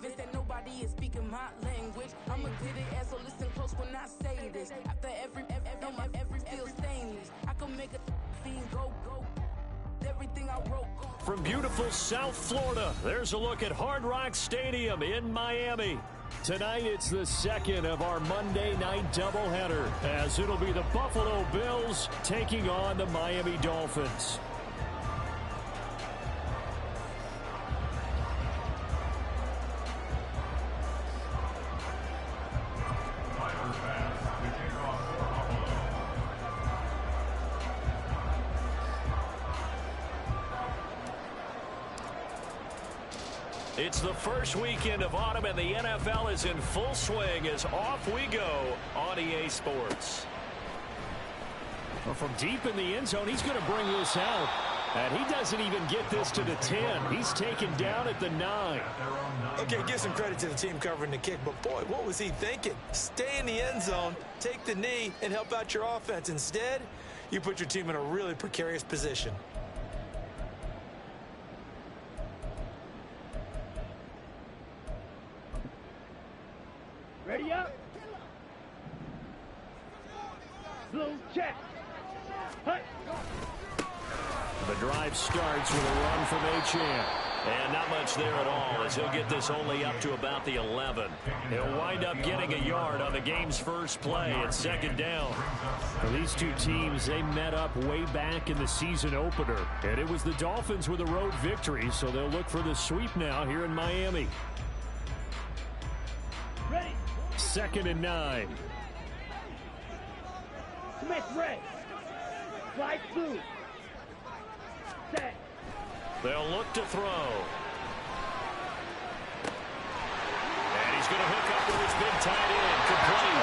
convinced that nobody is speaking my language. I'ma get it as so listen close when I say this. After every feel stainless, I can make a fiend go. Everything I wrote. From beautiful South Florida, there's a look at Hard Rock Stadium in Miami. Tonight, it's the second of our Monday night doubleheader, as it'll be the Buffalo Bills taking on the Miami Dolphins. It's the first weekend of autumn, and the NFL is in full swing as off we go on EA Sports. Well, from deep in the end zone, he's going to bring this out. And he doesn't even get this to the 10. He's taken down at the 9. Okay, give some credit to the team covering the kick, but boy, what was he thinking? Stay in the end zone, take the knee, and help out your offense. Instead, you put your team in a really precarious position. Ready up. Blue check. Hut. The drive starts with a run from Imfl. And not much there at all, as he'll get this only up to about the 11. He'll wind up getting a yard on the game's first play at second down. Well, these two teams, they met up way back in the season opener. And it was the Dolphins with a road victory, so they'll look for the sweep now here in Miami. Ready. 2nd and 9. Smith red. Slide blue. Set. They'll look to throw. And he's going to hook up with his big tight end. Complete.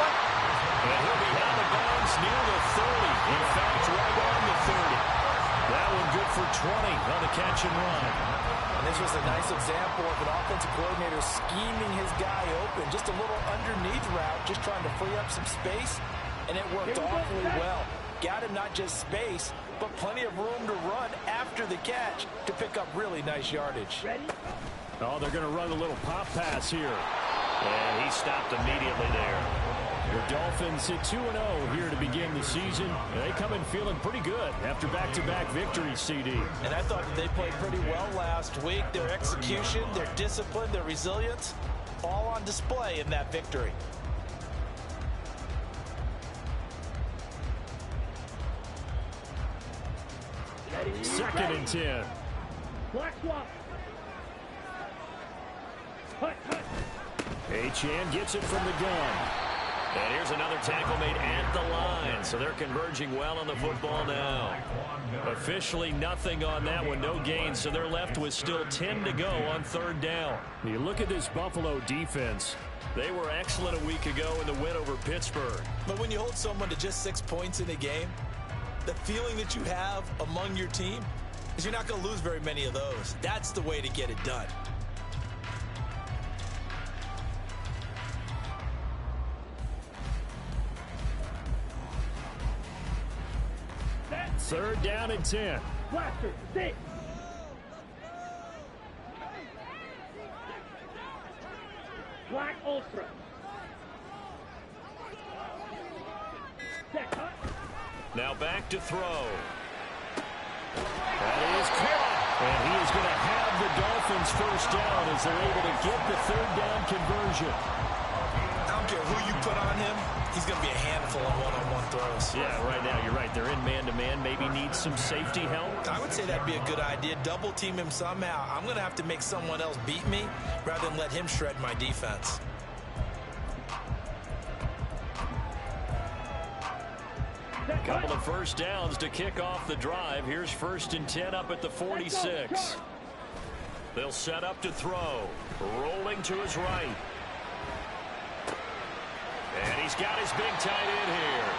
And he'll be out of bounds near the 30. In fact, right on the 30. That one good for 20 on the catch and run. And this was a nice example of an offensive coordinator scheming his guy open. Just a little underneath route, just trying to free up some space, and it worked awfully well. Got him not just space, but plenty of room to run after the catch to pick up really nice yardage. Ready? Oh, they're going to run a little pop pass here. And he stopped immediately there. The Dolphins at 2-0 here to begin the season. They come in feeling pretty good after back-to-back victories, CD. And I thought that they played pretty well last week. Their execution, their discipline, their resilience, all on display in that victory. Ready. 2nd and 10. Black swap. Hut, hut. Achane gets it from the gun. And here's another tackle made at the line. So they're converging well on the football now. Officially nothing on that one. No gain. So they're left with still 10 to go on 3rd down. You look at this Buffalo defense. They were excellent a week ago in the win over Pittsburgh. But when you hold someone to just 6 points in a game, the feeling that you have among your team is you're not going to lose very many of those. That's the way to get it done. Third down and 10. Blaster, 6. Black Ultra. Set, hut. Now back to throw. That is caught. And he is going to have the Dolphins first down as they're able to get the 3rd down conversion. I don't care who you put on him, he's going to be a handful on one-on-one throws. Yeah, right now you're right. They're in man-to-man. Maybe needs some safety help. I would say that'd be a good idea. Double team him somehow. I'm going to have to make someone else beat me rather than let him shred my defense. Couple of first downs to kick off the drive. Here's 1st and 10 up at the 46. They'll set up to throw. Rolling to his right. And he's got his big tight end here.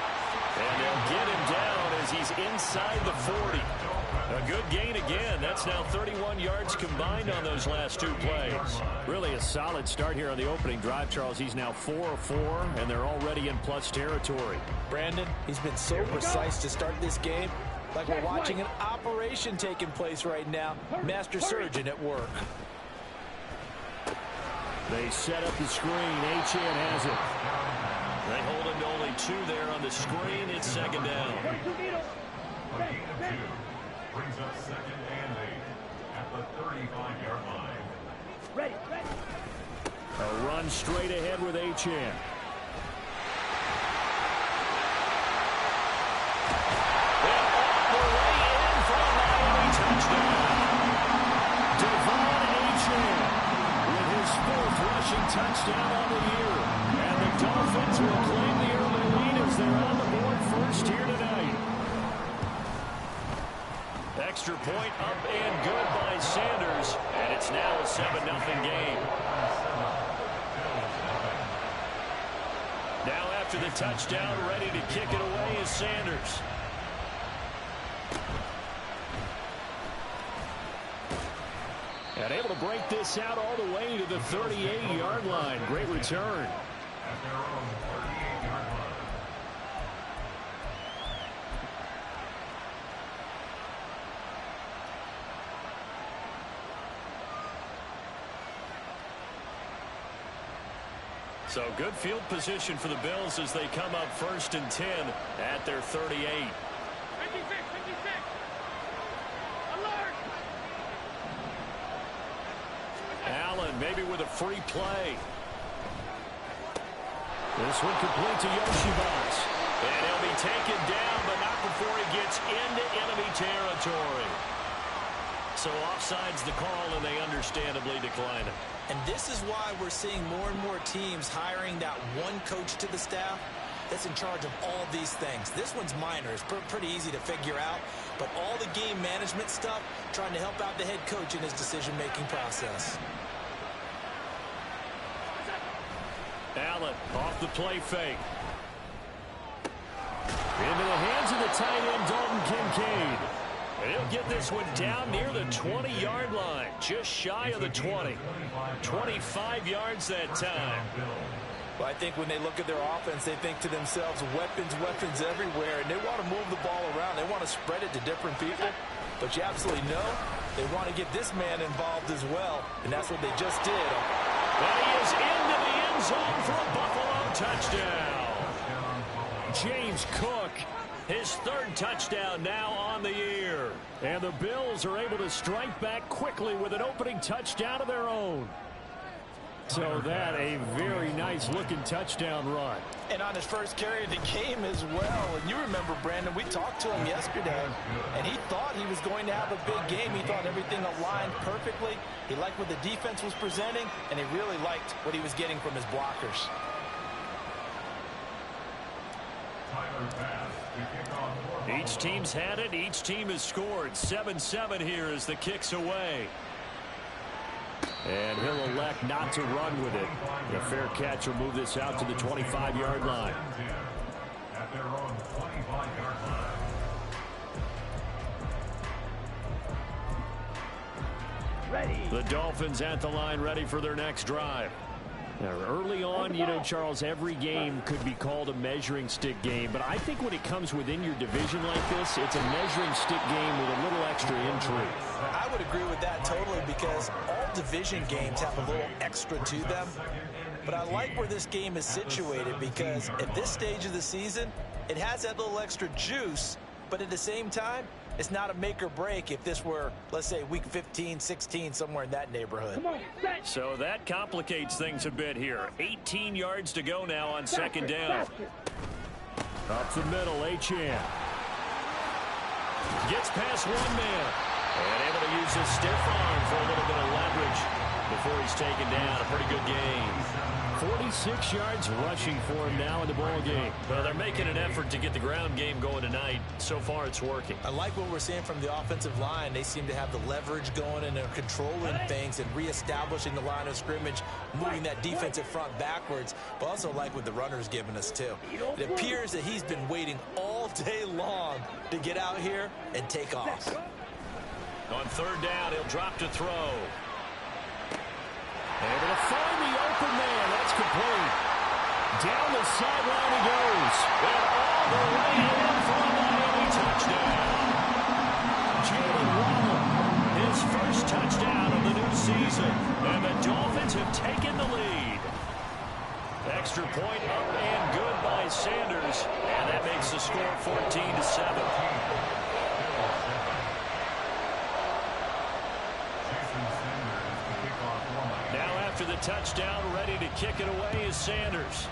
And they'll get him down as he's inside the 40. A good gain again. That's now 31 yards combined on those last 2 plays. Really a solid start here on the opening drive, Charles. He's now 4 of 4, and they're already in plus territory. Brandon, he's been so precise to start this game. Like we're watching an operation taking place right now. Master surgeon at work. They set up the screen. Achane has it. They hold him to only 2 there on the screen. It's second down. Brings up second and 8 at the 35-yard line. Ready. A run straight ahead with Achane. Touchdown on the year. And the Dolphins will claim the early lead as they're on the board first here tonight. Extra point up and good by Sanders. And it's now a 7-0 game. Now after the touchdown, ready to kick it away is Sanders. And able to break this out all the way to the 38-yard line. Great return. At their own 38-yard line. So good field position for the Bills as they come up 1st and 10 at their 38. 56. Alert! Allen maybe with a free play. This one complete to Yoshibas. And he'll be taken down, but not before he gets into enemy territory. So offside's the call, and they understandably decline it. And this is why we're seeing more and more teams hiring that one coach to the staff that's in charge of all these things. This one's minor. It's pretty easy to figure out. But all the game management stuff, trying to help out the head coach in his decision-making process. Allen off the play fake. Into the hands of the tight end, Dalton Kincaid. And he'll get this one down near the 20-yard line, just shy of the 20. 25 yards that time. Well, I think when they look at their offense, they think to themselves, weapons everywhere, and they want to move the ball around. They want to spread it to different people. But you absolutely know they want to get this man involved as well, and that's what they just did. And he is into the end zone for a Buffalo touchdown. James Cook, his 3rd touchdown now on the year. and the Bills are able to strike back quickly with an opening touchdown of their own. So that a very nice looking touchdown run. And on his first carry of the game as well. And you remember, Brandon, we talked to him yesterday, and he thought he was going to have a big game. He thought everything aligned perfectly. He liked what the defense was presenting, and he really liked what he was getting from his blockers. Each team's had it. Each team has scored. 7-7 here as the kick's away. And he'll elect not to run with it. A fair catch will move this out to the 25-yard line. At their own 25-yard line. Ready. The Dolphins at the line, ready for their next drive. Now, early on, you know, Charles, every game could be called a measuring stick game. But I think when it comes within your division like this, it's a measuring stick game with a little extra intrigue. I would agree with that totally, because all division games have a little extra to them. But I like where this game is situated, because at this stage of the season, it has that little extra juice. But at the same time, it's not a make or break if this were, let's say, week 15, 16, somewhere in that neighborhood. Come on, set. So that complicates things a bit here. 18 yards to go now on second down. Up the middle, Achane. Gets past one man. And able to use his stiff arm for a little bit of leverage before he's taken down. A pretty good game. 46 yards rushing for him now in the ball game. Well, they're making an effort to get the ground game going tonight. So far, it's working. I like what we're seeing from the offensive line. They seem to have the leverage going, and they're controlling things and reestablishing the line of scrimmage, moving that defensive front backwards. But also like what the runner's giving us, too. It appears that he's been waiting all day long to get out here and take off. On third down, he'll drop to throw. Able to find the open man. That's complete. Down the sideline he goes. And all the way in for a Miami touchdown. Jalen Waddle. His first touchdown of the new season. And the Dolphins have taken the lead. Extra point up and good by Sanders. And that makes the score 14-7. Now after the touchdown, ready to kick it away is Sanders.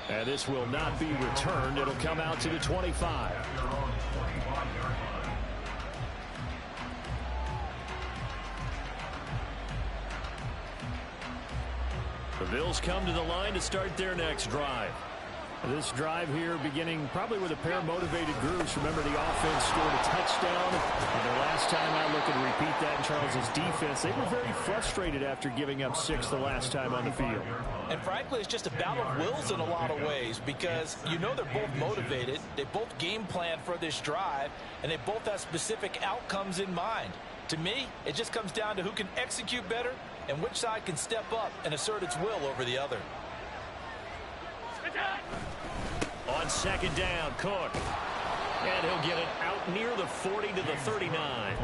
And this will not be returned. It'll come out to the 25. The Bills come to the line to start their next drive. This drive here beginning probably with a pair of motivated groups. Remember, the offense scored a touchdown. And the last time I look and repeat that in Charles's defense, they were very frustrated after giving up 6 the last time on the field. And frankly, it's just a battle of wills in a lot of ways because you know they're both motivated. They both game plan for this drive, and they both have specific outcomes in mind. To me, it just comes down to who can execute better and which side can step up and assert its will over the other. On second down, Cook. And he'll get it out near the 40 to the 39.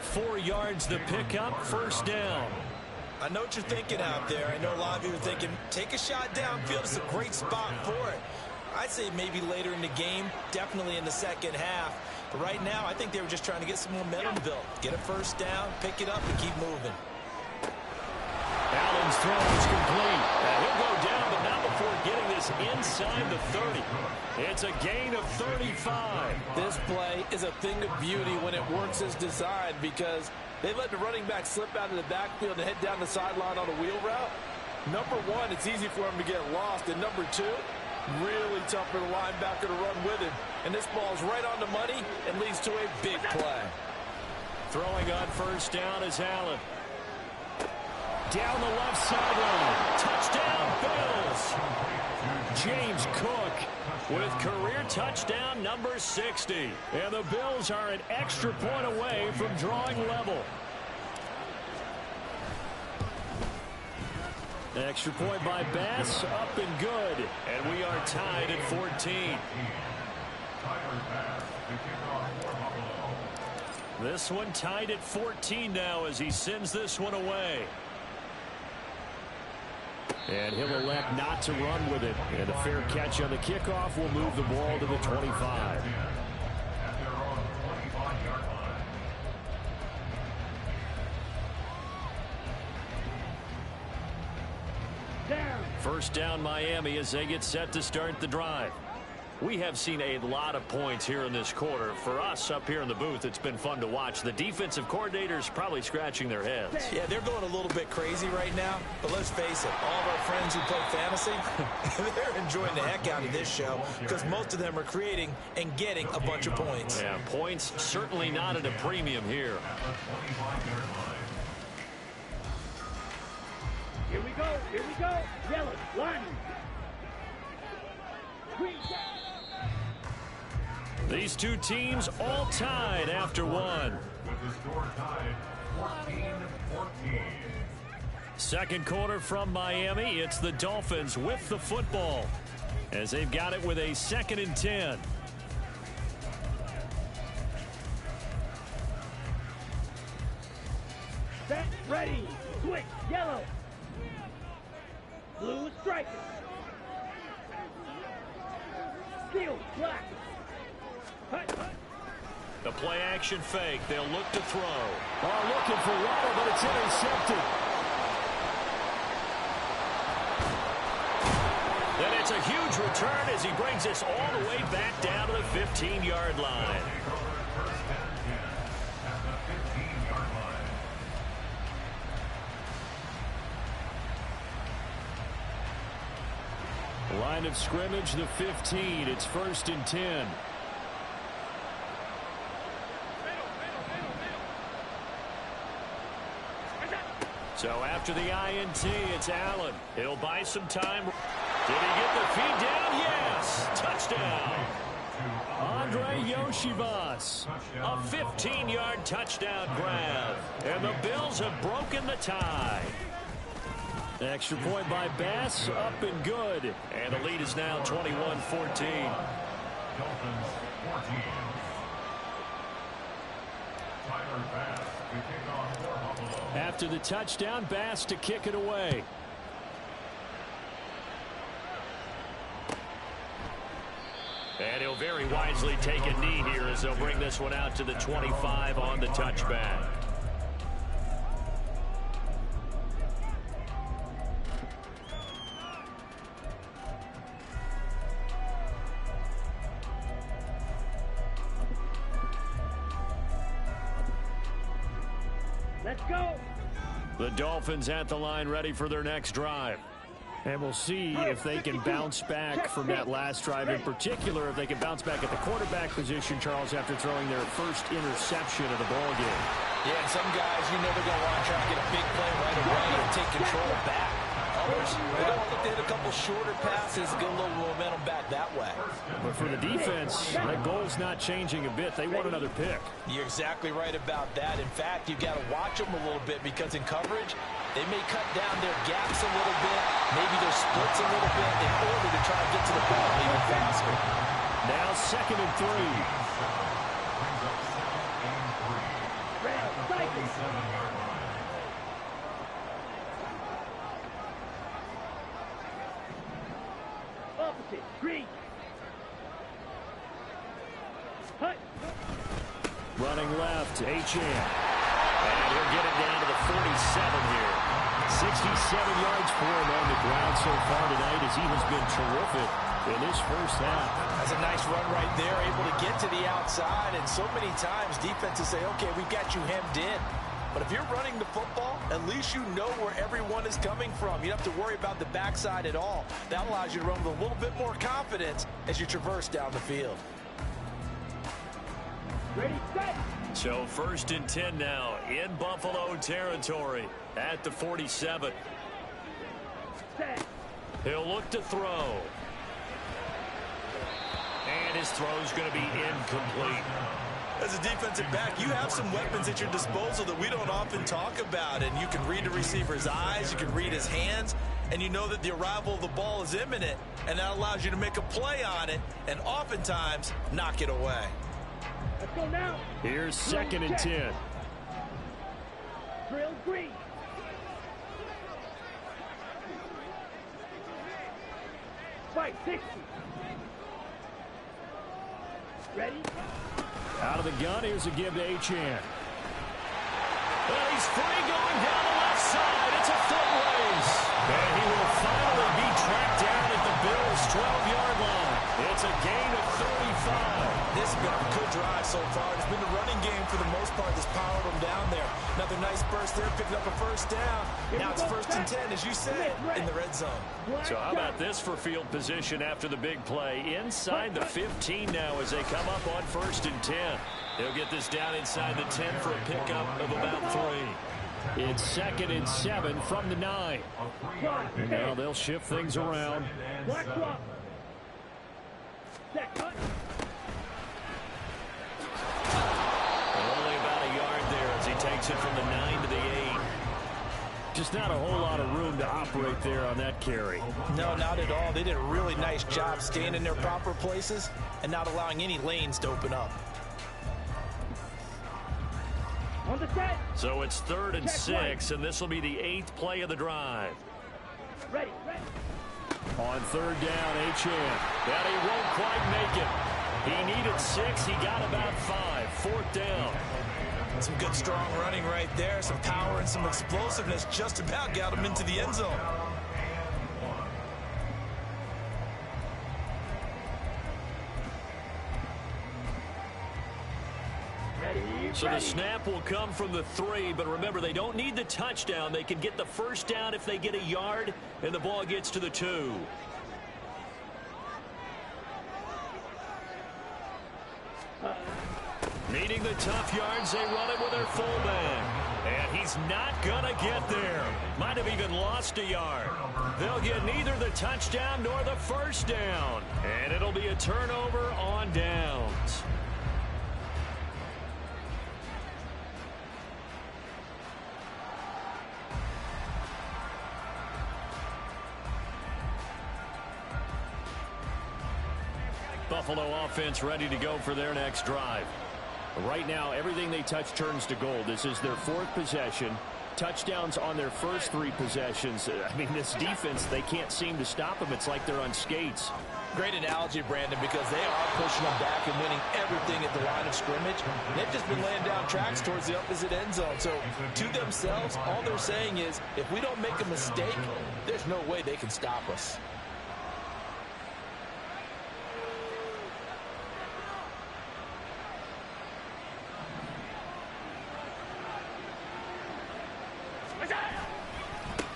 4 yards the pickup, first down. I know what you're thinking out there. I know a lot of you are thinking, take a shot downfield. It's a great spot for it. I'd say maybe later in the game, definitely in the second half. But right now, I think they were just trying to get some momentum built. Get a first down, pick it up, and keep moving. Allen's throw is complete. And he'll go down, but not before getting this inside the 30. It's a gain of 35. This play is a thing of beauty when it works as designed because they let the running back slip out of the backfield and head down the sideline on a wheel route. Number one, it's easy for him to get lost. And number two, really tough for the linebacker to run with him. And this ball's right on the money and leads to a big play. Throwing on first down is Allen. Down the left sideline. Touchdown, Bills. James Cook with career touchdown number 60. And the Bills are an extra point away from drawing level. Extra point by Bass, up and good. And we are tied at 14. This one tied at 14 now as he sends this one away. And he'll elect not to run with it. And a fair catch on the kickoff will move the ball to the 25. First down Miami as they get set to start the drive. We have seen a lot of points here in this quarter. For us up here in the booth, it's been fun to watch. The defensive coordinators probably scratching their heads. Yeah, they're going a little bit crazy right now. But let's face it, all of our friends who play fantasy, they're enjoying the heck out of this show because most of them are creating and getting a bunch of points. Yeah, points certainly not at a premium here. Here we go. Here we go. Yellow, line. Green. These two teams all tied after one. With the score tied 14-14. Second quarter from Miami. It's the Dolphins with the football as they've got it with a 2nd and 10. Set, ready, switch, yellow. Blue striker. Steel, black. Hut, hut. The play action fake. They'll look to throw. Oh, looking for Waddle, but it's intercepted. Then it's a huge return as he brings us all the way back down to the 15-yard line. Line of scrimmage, the 15. It's 1st and 10. So after the INT, it's Allen. He'll buy some time. Did he get the feed down? Yes. Touchdown. Andre Yoshivas. A 15-yard touchdown grab. And the Bills have broken the tie. Extra point by Bass, up and good. And the lead is now 21-14. Dolphins 14. Tyler Bass to kick off for Buffalo. After the touchdown, Bass to kick it away. And he'll very wisely take a knee here as they'll bring this one out to the 25 on the touchback. Let's go. The Dolphins at the line ready for their next drive. And we'll see if they can bounce back from that last drive, in particular if they can bounce back at the quarterback position, Charles, after throwing their first interception of the ball game. Yeah, and some guys, you know they're going to want to try to get a big play right away and take control back. Others, they're going to look to hit a couple shorter passes, get a little momentum back that way. But for the defense, that goal's not changing a bit. They want another pick. You're exactly right about that. In fact, you've got to watch them a little bit because in coverage, they may cut down their gaps a little bit, maybe their splits a little bit in order to try to get to the ball even faster. Now 2nd and 3. Opposite. Green. Hut. Running left, Achane. And he'll get it down to the 47 here. 67 yards for him on the ground so far tonight as he has been terrific in this first half. That's a nice run right there, able to get to the outside. And so many times defenses say, okay, we've got you hemmed in. But if you're running the football, at least you know where everyone is coming from. You don't have to worry about the backside at all. That allows you to run with a little bit more confidence as you traverse down the field. Ready, set. So 1st and 10 now in Buffalo territory at the 47. Set. He'll look to throw. And his throw's going to be incomplete. As a defensive back, you have some weapons at your disposal that we don't often talk about. And you can read the receiver's eyes, you can read his hands, and you know that the arrival of the ball is imminent. And that allows you to make a play on it and oftentimes knock it away. Let's go now. Here's 2nd and 10. Drill green. Fight 60. Ready? Out of the gun, here's a give to Achane. Well, he's free going down the left side. It's a foot race. And he will finally be tracked down at the Bills' 12-yard line. It's a gain of 35. This has been a good drive so far. It's been the running game for the most part that's powered them down there. Another nice burst there, picking up a first down. Now it's 1st and 10, as you said, in the red zone. So how about this for field position after the big play? Inside the 15 now as they come up on 1st and 10. They'll get this down inside the 10 for a pickup of about 3. It's 2nd and 7 from the 9. And now they'll shift things around. Black drop. Set cut. Only about a yard there as he takes it from the 9 to the 8. Just not a whole lot of room to operate there on that carry. No, not at all. They did a really nice job staying in their proper places and not allowing any lanes to open up. On the set. So it's 3rd and 6, and this will be the 8th play of the drive. Ready, ready. On 3rd down, Achane. But he won't quite make it. He needed 6. He got about 5. 4th down. Some good, strong running right there. Some power and some explosiveness just about got him into the end zone. So the snap will come from the 3, but remember, they don't need the touchdown. They can get the first down if they get a yard, and the ball gets to the 2. Needing the tough yards, they run it with their fullback. And he's not going to get there. Might have even lost a yard. They'll get neither the touchdown nor the first down. And it'll be a turnover on downs. Buffalo offense ready to go for their next drive. Right now, everything they touch turns to gold. This is their 4th possession. touchdowns on their first 3 possessions. I mean, this defense, they can't seem to stop them. It's like they're on skates. Great analogy, Brandon, because they are pushing them back and winning everything at the line of scrimmage. They've just been laying down tracks towards the opposite end zone. So to themselves, all they're saying is, if we don't make a mistake, there's no way they can stop us.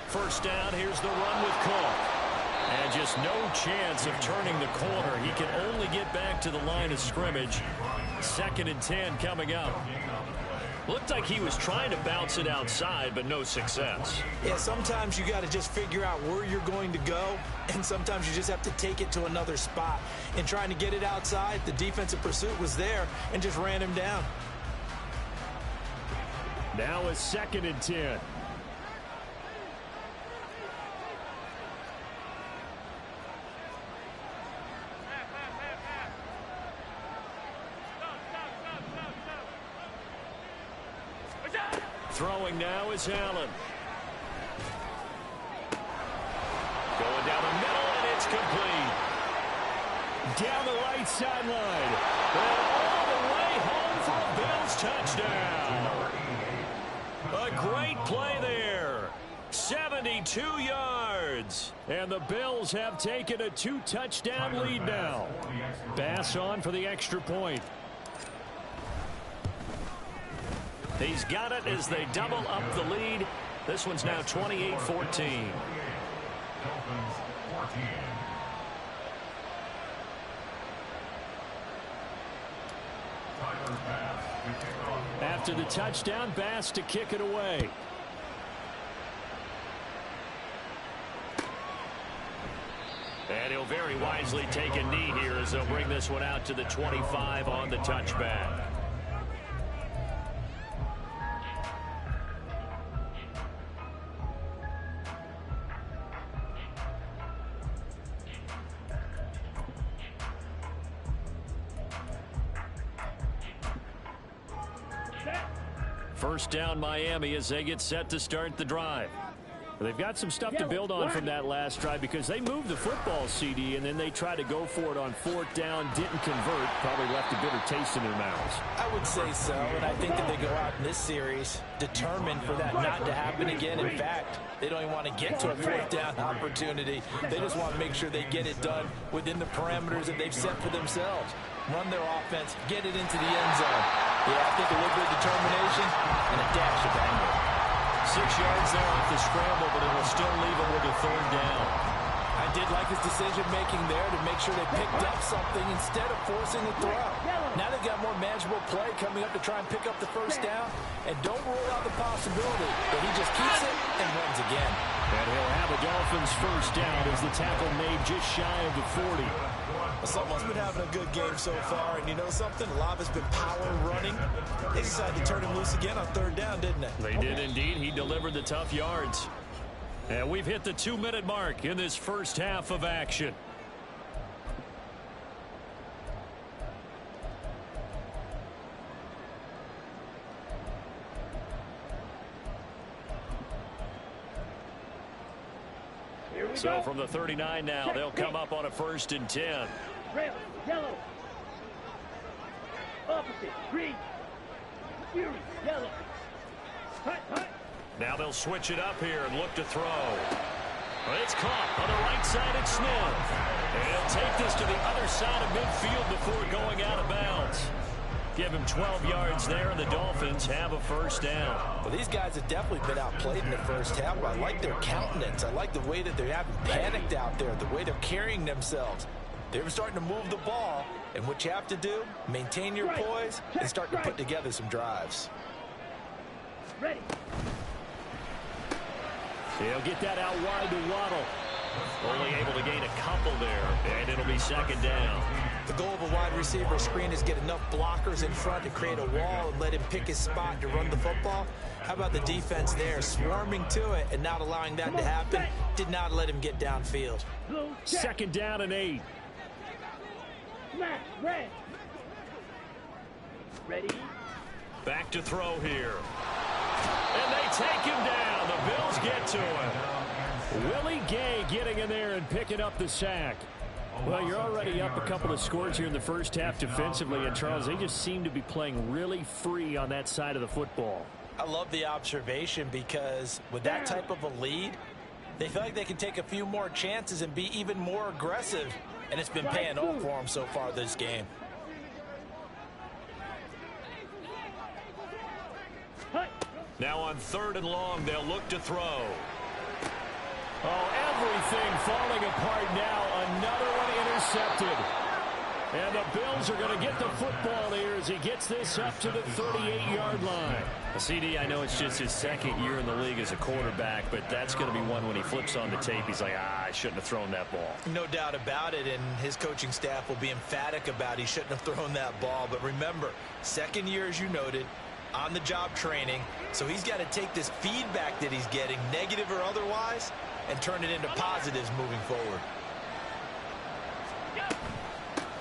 First down, here's the run with Cook. And just no chance of turning the corner. He can only get back to the line of scrimmage. 2nd and 10 coming up. Looked like he was trying to bounce it outside, but no success. Yeah, sometimes you got to just figure out where you're going to go, and sometimes you just have to take it to another spot. And trying to get it outside, the defensive pursuit was there and just ran him down. Now a 2nd and 10. Throwing now is Allen. Going down the middle, and it's complete. Down the right sideline. And all the way home for a Bills touchdown. A great play there. 72 yards. And the Bills have taken a 2-touchdown lead now. Bass on for the extra point. He's got it as they double up the lead. This one's now 28-14. After the touchdown, Bass to kick it away. And he'll very wisely take a knee here as they'll bring this one out to the 25 on the touchback. First down Miami as they get set to start the drive. They've got some stuff to build on from that last drive because they moved the football, CD, and then they tried to go for it on 4th down, didn't convert, probably left a bitter taste in their mouths. I would say so, and I think that they go out in this series determined for that not to happen again. In fact, they don't even want to get to a 4th down opportunity. They just want to make sure they get it done within the parameters that they've set for themselves. Run their offense, get it into the end zone. Yeah, I think a little bit of determination and a dash of anger. 6 yards there off the scramble, but it will still leave him with a 3rd down. I did like his decision-making there to make sure they picked up something instead of forcing the throw. Now they've got more manageable play coming up to try and pick up the 1st down. And don't rule out the possibility that he just keeps it and runs again. And he'll have a Dolphins 1st down as the tackle made just shy of the 40. Someone's been having a good game so far, and you know something? A lot of it's been power running. They decided to turn him loose again on 3rd down, didn't they? They did indeed. He delivered the tough yards. And we've hit the 2-minute mark in this first half of action. So from the 39 now, they'll come up on a 1st and 10. Red, yellow. Opposite, green. Fury, yellow. Hut, hut. Now they'll switch it up here and look to throw. It's caught on the right side at Smith. And he'll take this to the other side of midfield before going out of bounds. Give him 12 yards there, and the Dolphins have a 1st down. Well, these guys have definitely been outplayed in the first half, but I like their countenance. I like the way that they haven't panicked out there, the way they're carrying themselves. They're starting to move the ball, and what you have to do, maintain your poise and start to put together some drives. Ready. He'll get that out wide to Waddle. Only able to gain a couple there, and it'll be 2nd down. The goal of a wide receiver screen is get enough blockers in front to create a wall and let him pick his spot to run the football. How about the defense there, swarming to it and not allowing that to happen? Did not let him get downfield. 2nd down and 8. Smash, red. Ready. Back to throw here. And they take him down. to him. Willie Gay getting in there and picking up the sack. Well, you're already up a couple of scores here in the first half defensively, and Charles, they just seem to be playing really free on that side of the football. I love the observation because with that type of a lead, they feel like they can take a few more chances and be even more aggressive, and it's been paying off for them so far this game. Now on 3rd and long, they'll look to throw. Oh, everything falling apart now. Another one intercepted. And the Bills are going to get the football here as he gets this up to the 38-yard line. CD, I know it's just his 2nd year in the league as a quarterback, but that's going to be one when he flips on the tape. He's like, I shouldn't have thrown that ball. No doubt about it, and his coaching staff will be emphatic about he shouldn't have thrown that ball. But remember, 2nd year, as you noted, on-the-job training, so he's got to take this feedback that he's getting, negative or otherwise, and turn it into positives moving forward.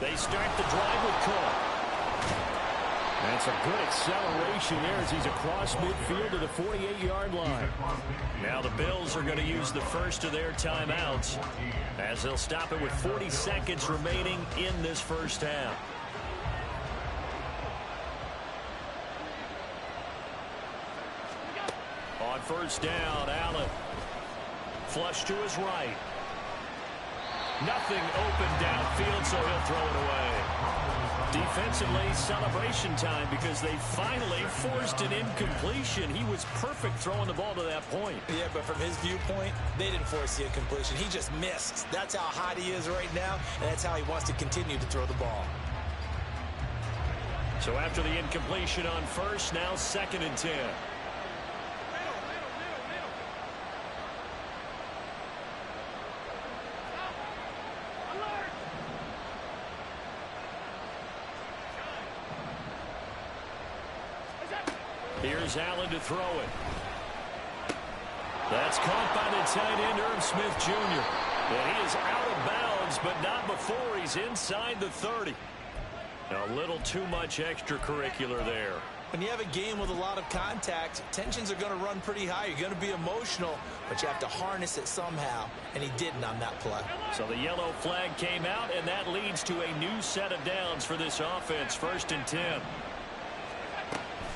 They start the drive with Cole. That's a good acceleration there as he's across midfield to the 48-yard line. Now the Bills are going to use the first of their timeouts as they'll stop it with 40 seconds remaining in this first half. On 1st down, Allen. Flush to his right. Nothing open downfield, so he'll throw it away. Defensively, celebration time because they finally forced an incompletion. He was perfect throwing the ball to that point. Yeah, but from his viewpoint, they didn't force the incompletion. He just missed. That's how hot he is right now, and that's how he wants to continue to throw the ball. So after the incompletion on 1st, now 2nd and 10. Here's Allen to throw it. That's caught by the tight end, Irv Smith Jr. And he is out of bounds, but not before he's inside the 30. A little too much extracurricular there. When you have a game with a lot of contact, tensions are going to run pretty high. You're going to be emotional, but you have to harness it somehow, and he didn't on that play. So the yellow flag came out, and that leads to a new set of downs for this offense. 1st and 10.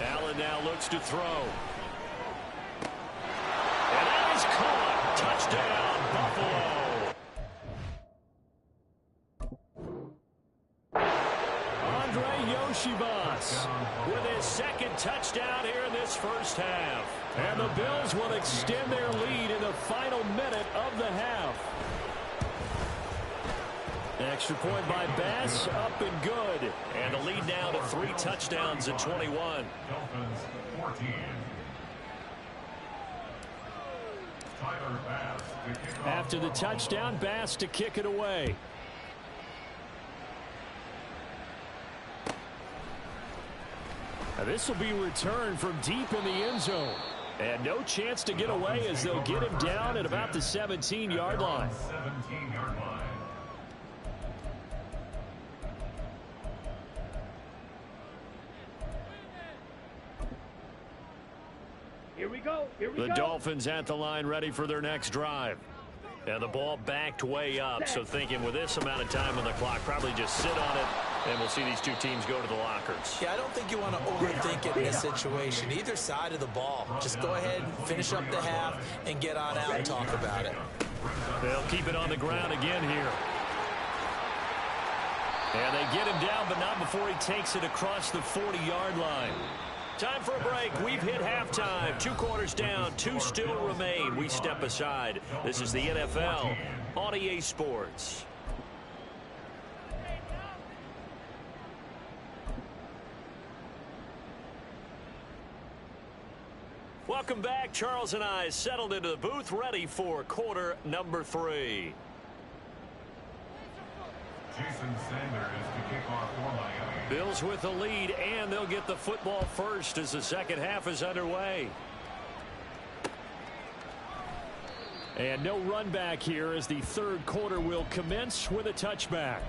Allen now looks to throw. And that is caught. Touchdown, Buffalo. Andre Yoshibas with his 2nd touchdown here in this first half. And the Bills will extend their lead in the final minute of the half. Extra point by Bass, up and good. And the lead now to 3 touchdowns at 21. Dolphins 14. Tyler Bass to kick off. After the touchdown, Bass to kick it away. Now this will be returned from deep in the end zone. And no chance to get away as they'll get him down at about the 17-yard line. 17-yard line. Here we go. Here we The go. Dolphins at the line ready for their next drive. And the ball backed way up, so thinking with this amount of time on the clock, probably just sit on it, and we'll see these two teams go to the lockers. Yeah, I don't think you want to overthink it in this situation. Either side of the ball. Just go ahead and finish up the half and get on out and talk about it. They'll keep it on the ground again here. And they get him down, but not before he takes it across the 40-yard line. Time for a break. We've hit halftime. 2 quarters down. 2 still remain. We step aside. This is the NFL on EA Sports. Welcome back. Charles and I settled into the booth, ready for quarter number 3. Jason Sanders to kick off for Miami. Bills with the lead, and they'll get the football first as the second half is underway. And no run back here as the 3rd quarter will commence with a touchback.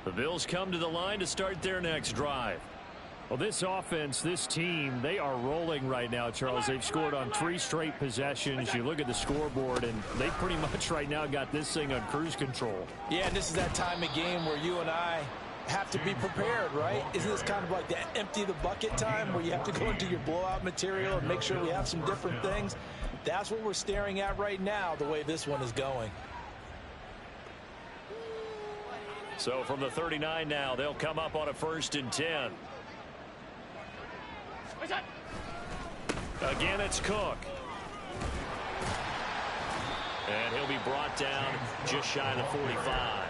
The Bills come to the line to start their next drive. Well, this offense, this team, they are rolling right now, Charles. They've scored on 3 straight possessions. You look at the scoreboard, and they pretty much right now got this thing on cruise control. Yeah, and this is that time of game where you and I have to be prepared, right? Isn't this kind of like that empty the bucket time where you have to go into your blowout material and make sure we have some different things? That's what we're staring at right now, the way this one is going. So from the 39 now, they'll come up on a 1st and 10. Again, it's Cook. And he'll be brought down just shy of the 45.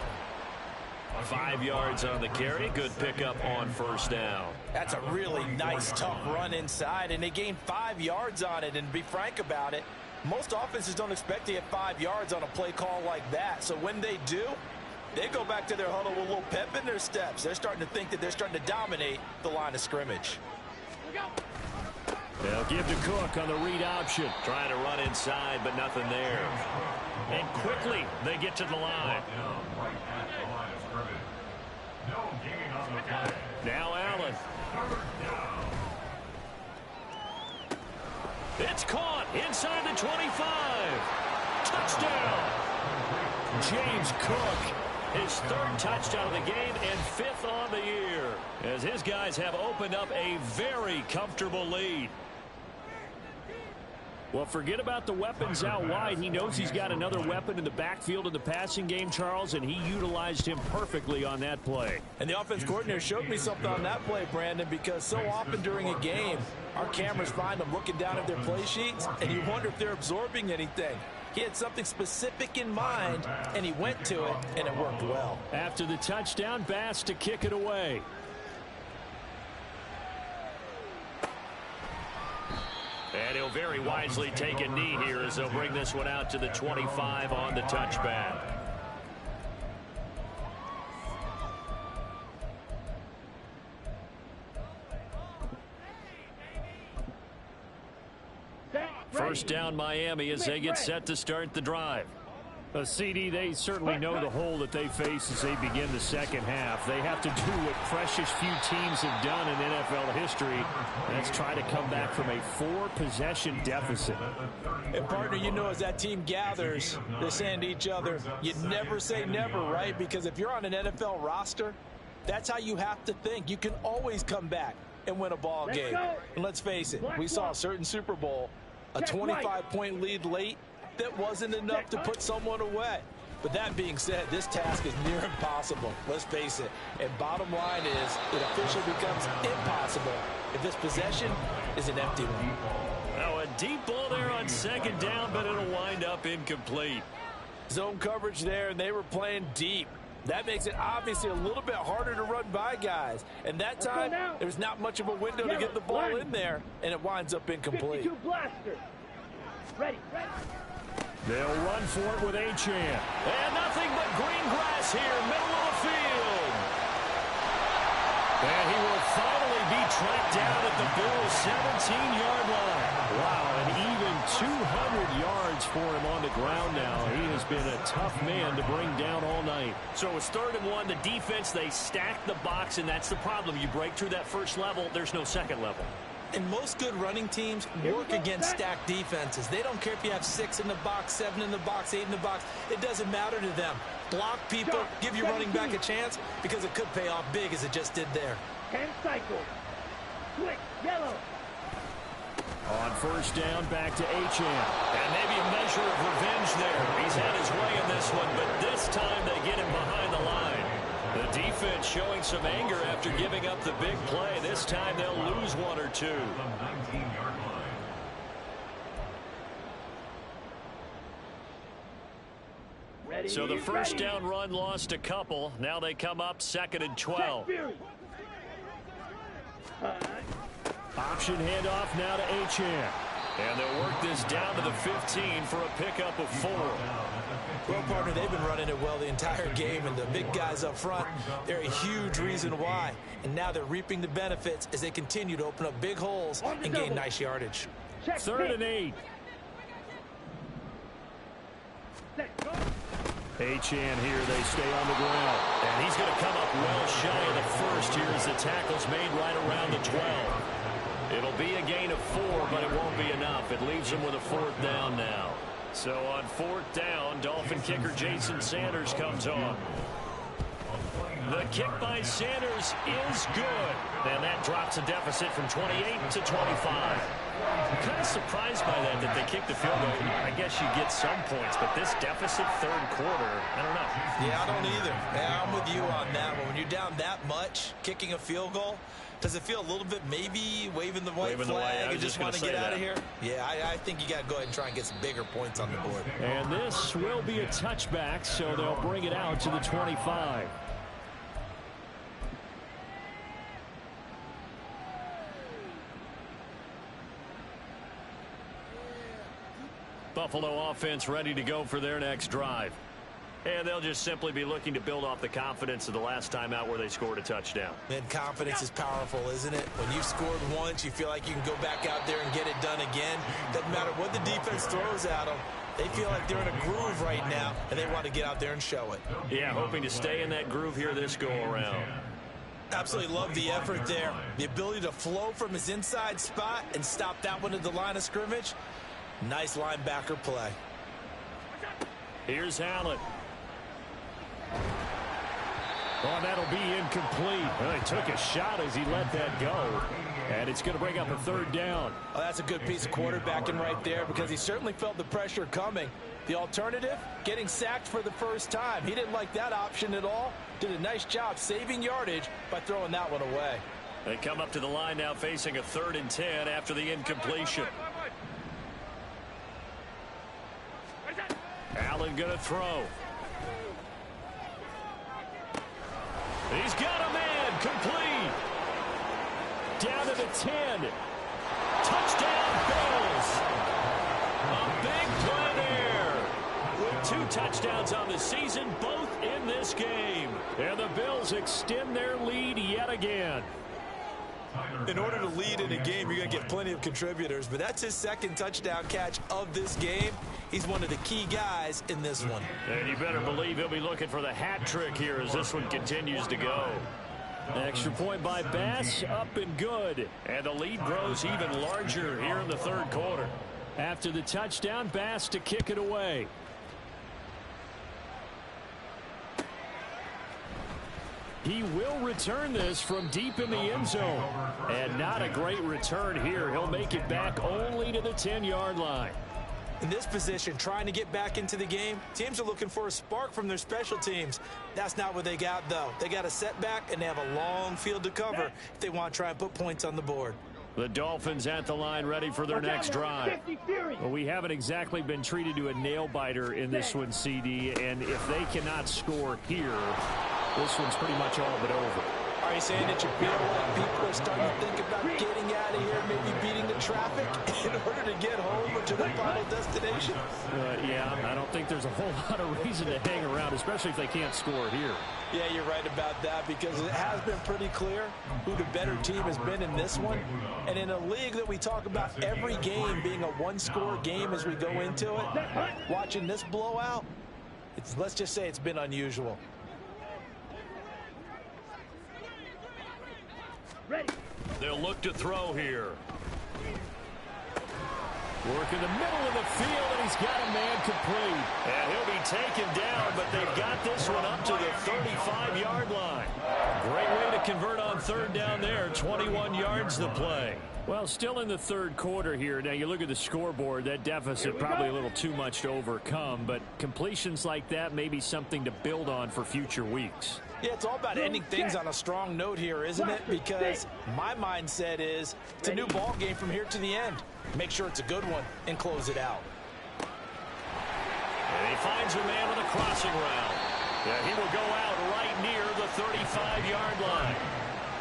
5 yards on the carry. Good pickup on 1st down. That's a really nice, tough run inside, and they gained 5 yards on it. And to be frank about it, most offenses don't expect to get 5 yards on a play call like that. So when they do, they go back to their huddle with a little pep in their steps. They're starting to think that they're starting to dominate the line of scrimmage. They'll give to Cook on the read option. Trying to run inside, but nothing there. And quickly, they get to the line. Now Allen. It's caught inside the 25. Touchdown. James Cook. His 3rd touchdown of the game and 5th on the year, as his guys have opened up a very comfortable lead. Well, forget about the weapons out wide. He knows he's got another weapon in the backfield in the passing game, Charles, and he utilized him perfectly on that play. And the offense coordinator showed me something on that play, Brandon, because so often during a game, our cameras find them looking down at their play sheets, and you wonder if they're absorbing anything. He had something specific in mind, and he went to it, and it worked well. After the touchdown, Bass to kick it away. And he'll very wisely take a knee here as they'll bring this one out to the 25 on the touchback. First down Miami as they get set to start the drive. CD, they certainly know the hole that they face as they begin the second half. They have to do what precious few teams have done in NFL history. That's try to come back from a 4-possession deficit. And partner, you know, as that team gathers, they're saying to each other, you never say never, right? Because if you're on an NFL roster, that's how you have to think. You can always come back and win a ball game. And let's face it, we saw a certain Super Bowl, a 25-point lead late, that wasn't enough to put someone away. But that being said, this task is near impossible. Let's face it. And bottom line is, it officially becomes impossible if this possession is an empty one. Now a deep ball there on 2nd down, but it'll wind up incomplete. Zone coverage there, and they were playing deep. That makes it obviously a little bit harder to run by guys. And that time, there's not much of a window to get the ball in there, and it winds up incomplete. 52 blaster. Ready. They'll run for it with Achane. And nothing but green grass here, middle of the field. And he will finally be tracked down at the Bills' 17-yard line. Wow, and even 200 yards for him on the ground now. He has been a tough man to bring down all night. So it's 3rd and 1. The defense, they stack the box, and that's the problem. You break through that first level, there's no second level. And most good running teams work against stacked defenses. They don't care if you have 6 in the box, 7 in the box, 8 in the box. It doesn't matter to them. Block people, give your running back a chance, because it could pay off big as it just did there. 10 cycles. Quick, yellow. On 1st down, back to Achane. And maybe a measure of revenge there. He's had his way in this one, but this time they get him behind the line. The defense showing some anger after giving up the big play. This time they'll lose 1 or 2. Ready, So the first down run lost a couple. Now they come up 2nd and 12. Option handoff now to Achane. And they'll work this down to the 15 for a pickup of 4. Well, partner, they've been running it well the entire game, and the big guys up front, they're a huge reason why. And now they're reaping the benefits as they continue to open up big holes and gain nice yardage. 3rd and 8. Achane here, they stay on the ground. And he's going to come up well shy of the first here as the tackle's made right around the 12. It'll be a gain of 4, but it won't be enough. It leaves them with a 4th down now. So on 4th down, Dolphin kicker Jason Sanders comes on. The kick by Sanders is good. And that drops a deficit from 28 to 25. I'm kind of surprised by that they kicked the field goal. I guess you get some points, but this deficit 3rd quarter, I don't know. Yeah, I don't either. Yeah, I'm with you on that one. When you're down that much, kicking a field goal, does it feel a little bit maybe waving the white flag and just want to get out of here? Yeah, I think you got to go ahead and try and get some bigger points on the board. And this will be a touchback, so they'll bring it out to the 25. Buffalo offense ready to go for their next drive. And they'll just simply be looking to build off the confidence of the last time out where they scored a touchdown. And confidence is powerful, isn't it? When you've scored once, you feel like you can go back out there and get it done again. Doesn't matter what the defense throws at them. They feel like they're in a groove right now, and they want to get out there and show it. Yeah, hoping to stay in that groove here this go-around. Absolutely love the effort there. The ability to flow from his inside spot and stop that one at the line of scrimmage. Nice linebacker play. Here's Allen. Oh, that'll be incomplete. Well, he took a shot as he let that go. And it's going to bring up a 3rd down. Oh, that's a good piece of quarterbacking right there because he certainly felt the pressure coming. The alternative, getting sacked for the first time. He didn't like that option at all. Did a nice job saving yardage by throwing that one away. They come up to the line now facing a 3rd and 10 after the incompletion. Allen going to throw. He's got a man, complete. Down to the 10. Touchdown, Bills. A big play there. With 2 touchdowns on the season, both in this game. And the Bills extend their lead yet again. In order to lead in a game, you're going to get plenty of contributors, but that's his 2nd touchdown catch of this game. He's one of the key guys in this one. And you better believe he'll be looking for the hat trick here as this one continues to go. Extra point by Bass, up and good. And the lead grows even larger here in the 3rd quarter. After the touchdown, Bass to kick it away. He will return this from deep in the end zone. And not a great return here. He'll make it back only to the 10-yard line. In this position, trying to get back into the game, teams are looking for a spark from their special teams. That's not what they got, though. They got a setback, and they have a long field to cover if they want to try and put points on the board. The Dolphins at the line ready for their next drive. Well, we haven't exactly been treated to a nail-biter in this one, CD, and if they cannot score here, this one's pretty much all but over. Are you saying that you feel like people are starting to think about getting out of here, maybe beating the traffic in order to get home or to their final destination? Yeah, I don't think there's a whole lot of reason to hang around, especially if they can't score here. Yeah, you're right about that because it has been pretty clear who the better team has been in this one. And in a league that we talk about every game being a one-score game as we go into it, watching this blowout, let's just say it's been unusual. Ready. They'll look to throw here. Work in the middle of the field, and he's got a man complete. And he'll be taken down, but they've got this one up to the 35-yard line. Great way to convert on 3rd down there. 21 yards the play. Well, still in the 3rd quarter here. Now, you look at the scoreboard, that deficit probably a little too much to overcome, but completions like that may be something to build on for future weeks. Yeah, it's all about ending things on a strong note here, isn't it? Because my mindset is it's a new ball game from here to the end. Make sure it's a good one and close it out. And he finds a man on the crossing route. Yeah, he will go out right near the 35-yard line.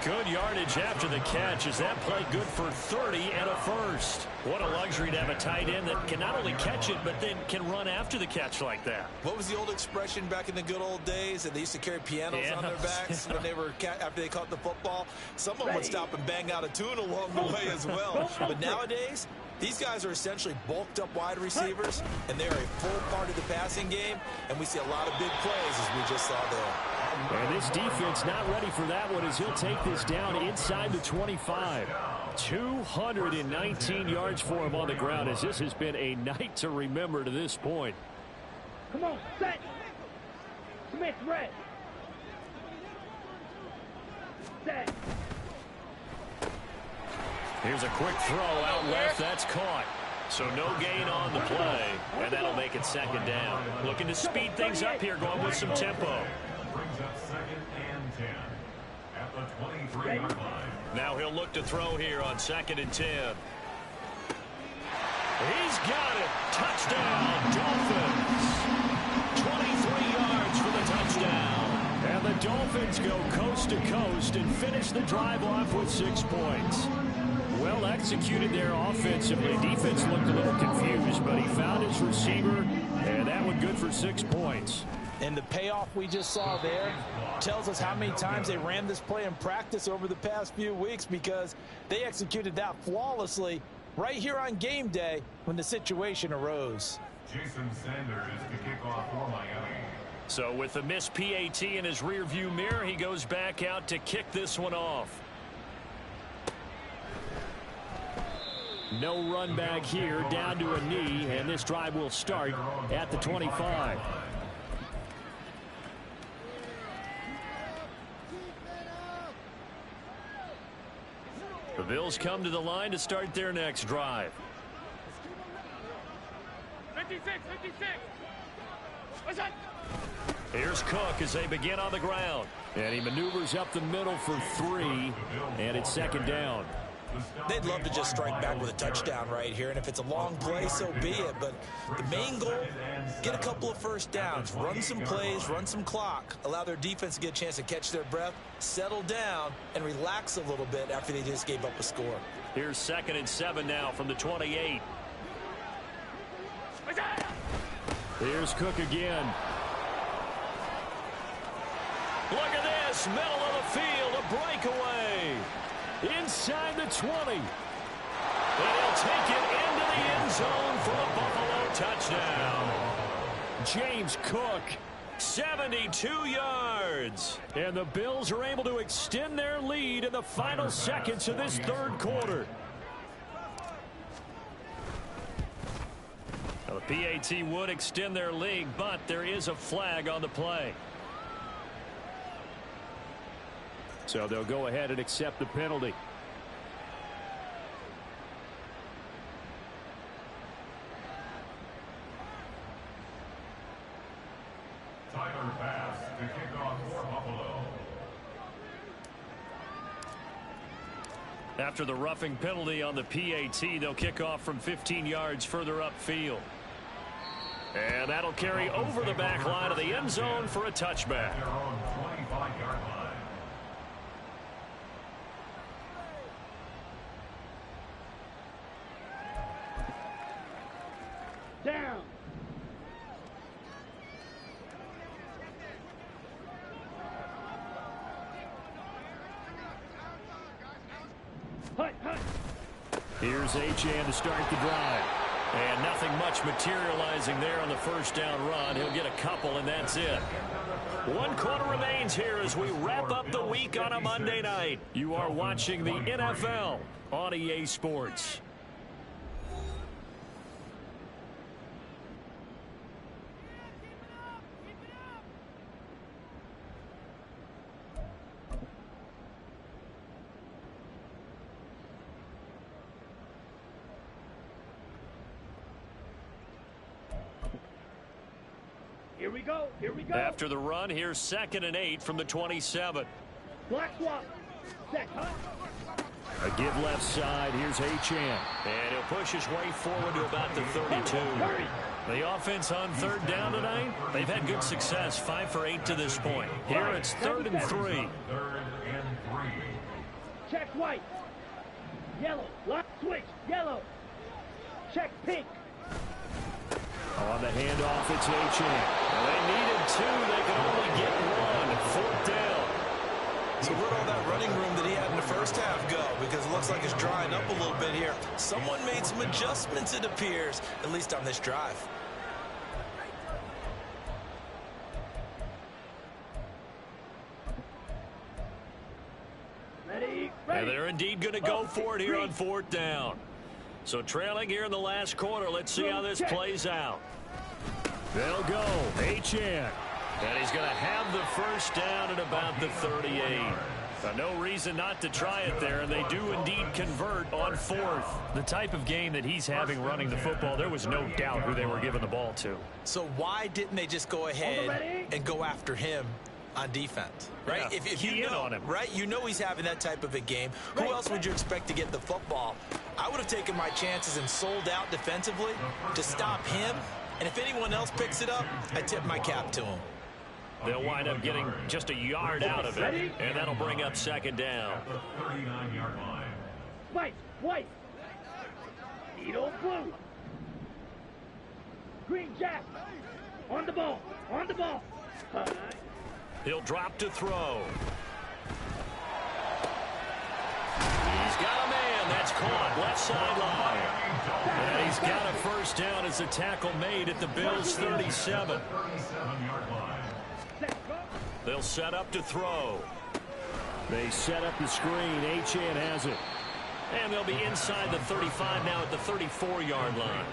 Good yardage after the catch. Is that play good for 30 and a first? What a luxury to have a tight end that can not only catch it, but then can run after the catch like that. What was the old expression back in the good old days that they used to carry pianos on their backs when they were after they caught the football? Someone would stop and bang out a tune along the way as well. But nowadays, These guys are essentially bulked up wide receivers, and they're a full part of the passing game, and we see a lot of big plays as we just saw there. And this defense not ready for that one as he'll take this down inside the 25. 219 yards for him on the ground as this has been a night to remember to this point. Come on, set. Smith, red. Set. Here's a quick throw out left. That's caught. So no gain on the play, and that'll make it second down. Looking to speed things up here, going with some tempo. Brings up 2nd and 10 at the 23-yard line. Now he'll look to throw here on 2nd and 10. He's got it. Touchdown, Dolphins. 23 yards for the touchdown. And the Dolphins go coast to coast and finish the drive off with 6 points. Well executed there offensively. Defense looked a little confused, but he found his receiver, and that one good for 6 points. And the payoff we just saw there tells us how many times they ran this play in practice over the past few weeks, because they executed that flawlessly right here on game day when the situation arose. Jason Sanders to kick off for Miami. So with the missed PAT in his rearview mirror, he goes back out to kick this one off. No run back here, down to a knee, and this drive will start at the 25. The Bills come to the line to start their next drive. 56, 56. What's that? Here's Cook as they begin on the ground. And he maneuvers up the middle for 3, and it's second down. They'd love to just strike back with a touchdown right here, and if it's a long play, so be it. But the main goal, get a couple of first downs, run some plays, run some clock, allow their defense to get a chance to catch their breath, settle down, and relax a little bit after they just gave up a score. Here's 2nd and 7 now from the 28. Here's Cook again. Look at this, middle of the field, a breakaway. Inside the 20. And he'll take it into the end zone for a Buffalo touchdown. James Cook. 72 yards. And the Bills are able to extend their lead in the final seconds of this third quarter. Now, the PAT would extend their lead, but there is a flag on the play. So they'll go ahead and accept the penalty. Tyler Bass to kick off for Buffalo. After the roughing penalty on the PAT, they'll kick off from 15 yards further upfield. And that'll carry over the back line of the end zone for a touchback. Their own 25-yard line. Down. Hut, hut. Here's Achane to start the drive. And nothing much materializing there on the first down run. He'll get a couple, and that's it. 1 quarter remains here as we wrap up the week on a Monday night. You are watching the NFL on EA Sports. Here we go. Here we go. After the run, here's 2nd and 8 from the 27. Black swap. Set, hut. A give left side. Here's Achane. And he'll push his way forward to about the 32. Hurry. The offense on 3rd down tonight, they've had good success, 5 for 8 to this point. Here it's 3rd and 3. 3rd and 3. Check white. Yellow. Lock switch. Yellow. Check pink. On the handoff, it's Achane. Well, they needed 2. They could only get 1. 4th down. So where'd all that running room that he had in the first half go? Because it looks like it's drying up a little bit here. Someone made some adjustments, it appears, at least on this drive. And they're indeed going to go for it here on 4th down. So trailing here in the last quarter. Let's see how this plays out. They'll go. HN. And he's going to have the first down at about the 38. No reason not to try it there, and they do indeed convert on 4th. The type of game that he's having running the football, there was no doubt who they were giving the ball to. So why didn't they just go ahead and go after him on defense, right? Yeah, if you know, on him. right, you know he's having that type of a game. Who else would you expect to get the football? I would have taken my chances and sold out defensively to stop him. And if anyone else picks it up, I tip my cap to him. They'll wind up getting just a yard out of it, and that'll bring up 2nd down. At the 39-yard line. White. Needle blue. Green jack. On the ball. He'll drop to throw. He's got a man. That's caught. Left sideline. And he's got a first down as a tackle made at the Bills' 37. 37-yard line. They'll set up to throw. They set up the screen. HN has it. And they'll be inside the 35 now at the 34-yard line.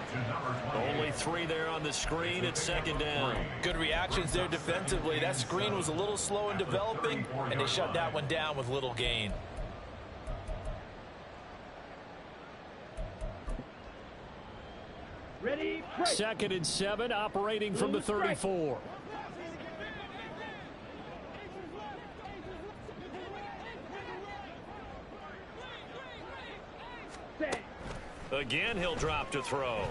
Only 3 there on the screen at 2nd down. Good reactions there defensively. That screen was a little slow in developing, and they shut that one down with little gain. Ready, 2nd and 7, operating from the 34. Again, he'll drop to throw.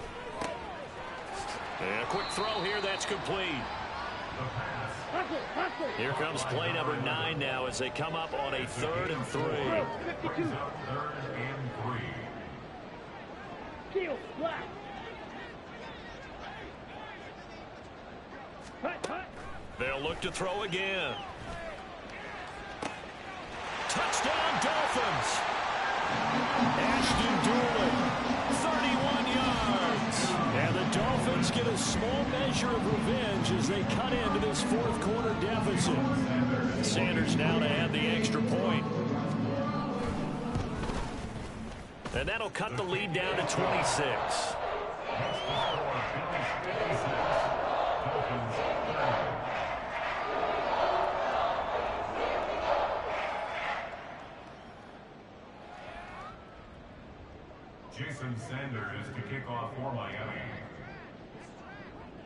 And a quick throw here, that's complete. Here comes play number 9 now as they come up on a 3rd and 3. 52. 3rd and 3. Steel, black. Hut. They'll look to throw again. Touchdown, Dolphins! Ashton Doolin, 31 yards. and the Dolphins get a small measure of revenge as they cut into this 4th quarter deficit. Sanders now to add the extra point. And that'll cut the lead down to 26. Jason Sanders to kick off for Miami.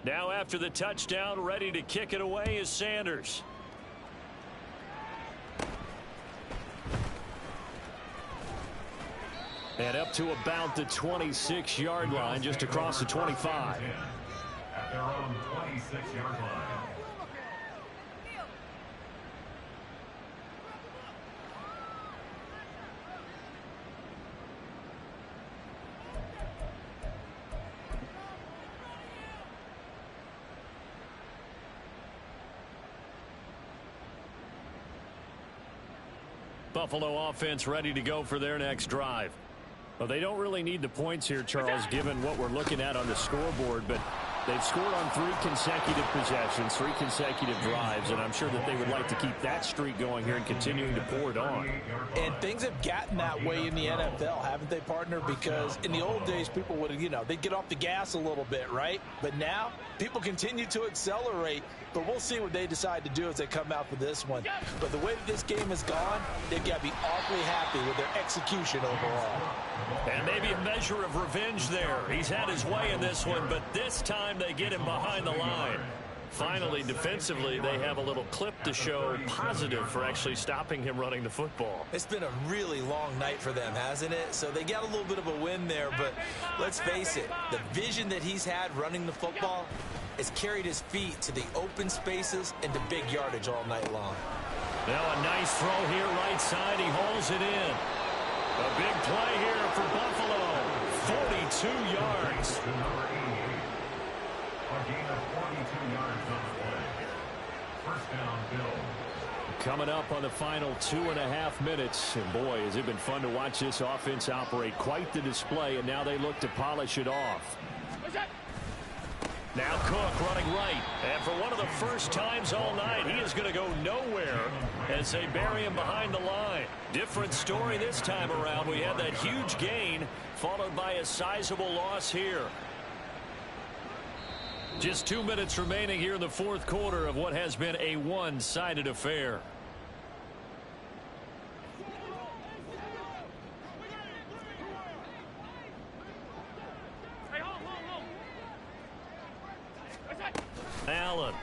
Now after the touchdown, ready to kick it away is Sanders. And up to about the 26-yard line, just across the 25. At their own 26-yard line. Buffalo offense ready to go for their next drive. Well, they don't really need the points here, Charles, given what we're looking at on the scoreboard, but they've scored on 3 consecutive possessions, 3 consecutive drives, and I'm sure that they would like to keep that streak going here and continuing to pour it on. And things have gotten that way in the NFL, haven't they, partner? Because in the old days, people would, they'd get off the gas a little bit, right? But now, people continue to accelerate, but we'll see what they decide to do as they come out for this one. But the way that this game has gone, they've got to be awfully happy with their execution overall. And maybe a measure of revenge there. He's had his way in this one, but this time they get him behind the line. Finally, defensively, they have a little clip to show positive for actually stopping him running the football. It's been a really long night for them, hasn't it? So they got a little bit of a win there, but let's face it, the vision that he's had running the football has carried his feet to the open spaces and to big yardage all night long. Now a nice throw here right side. He hauls it in. A big play here for Buffalo. 42 yards. A gain of 42 yards on the play. First down, Bill. Coming up on the final 2.5 minutes. And boy, has it been fun to watch this offense operate. Quite the display, and now they look to polish it off. Now Cook running right. And for one of the first times all night, he is going to go nowhere as they bury him behind the line. Different story this time around. We had that huge gain followed by a sizable loss here. Just 2 minutes remaining here in the fourth quarter of what has been a one-sided affair. Allen.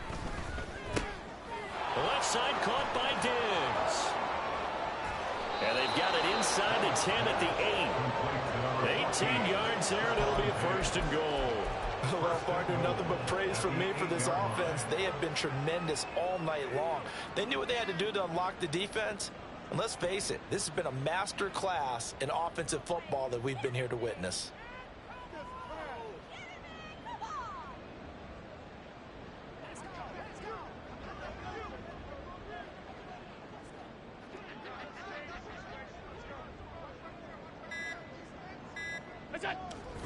Left side caught by Diggs. And they've got it inside the 10 at the 8. 18 yards there, and it'll be a first and goal. Well, partner, nothing but praise from me for this offense. They have been tremendous all night long. They knew what they had to do to unlock the defense. And let's face it, this has been a master class in offensive football that we've been here to witness.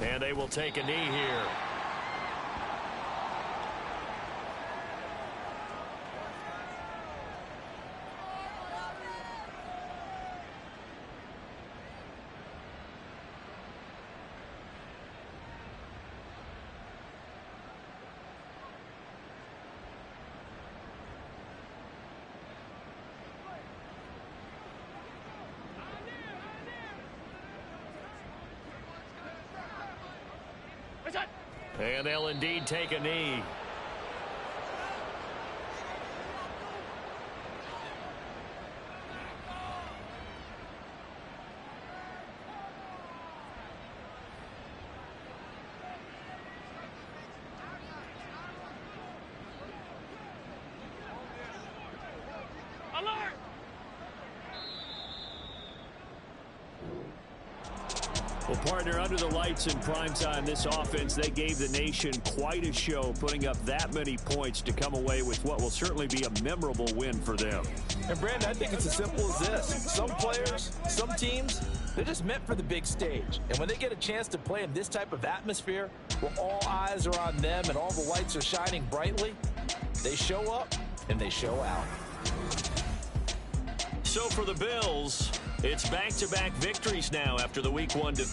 And they will take a knee here. And they'll indeed take a knee. Alert! Well, partner, under the lights in prime time, this offense, they gave the nation quite a show, putting up that many points to come away with what will certainly be a memorable win for them. And, Brandon, I think it's as simple as this. Some players, some teams, they're just meant for the big stage. And when they get a chance to play in this type of atmosphere, where all eyes are on them and all the lights are shining brightly, they show up and they show out. So for the Bills, it's back-to-back victories now after the Week 1 defeat.